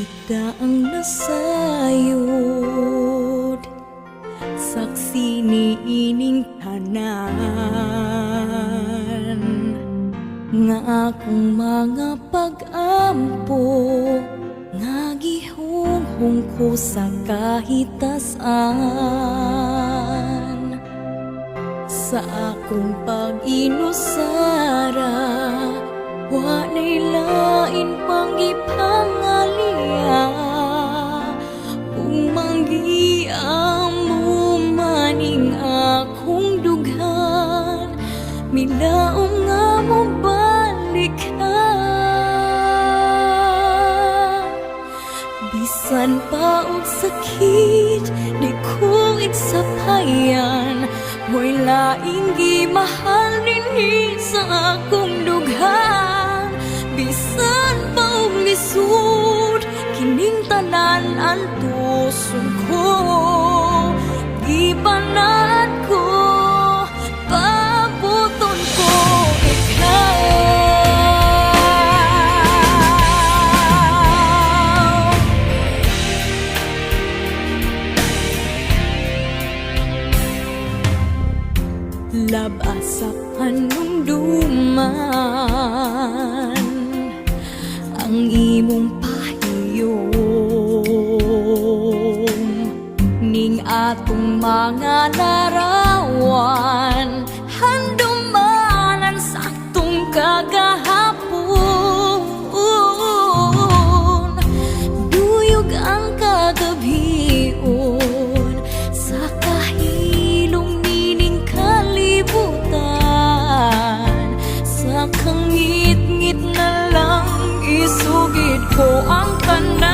Kita ang nasayod, saksi ni ining tanan, nga akong mga pag-ampo, nga gihunghong ko sa kahitasan. Sa akong pag-inusara, walay lain pang ipangalia, kung manggiamo maning akong dughan, milaong nga mo balik ka. Bisan pa og sakit, di ko iksapayan, mo'y laing gimahal dinhi sa akong dughan. Bisan pa og lisod, kining tanan antuson ko, gibanat ko, pabuton ko ikaw. Labas sa panumduman ang imong pahiyom, ning atong mga larawan, handumanan sa atong kagahapon. Duyog ang kagabion sa kahilom nining kalibutan, sa kangit-ngit na lang isugid ko ang kanan.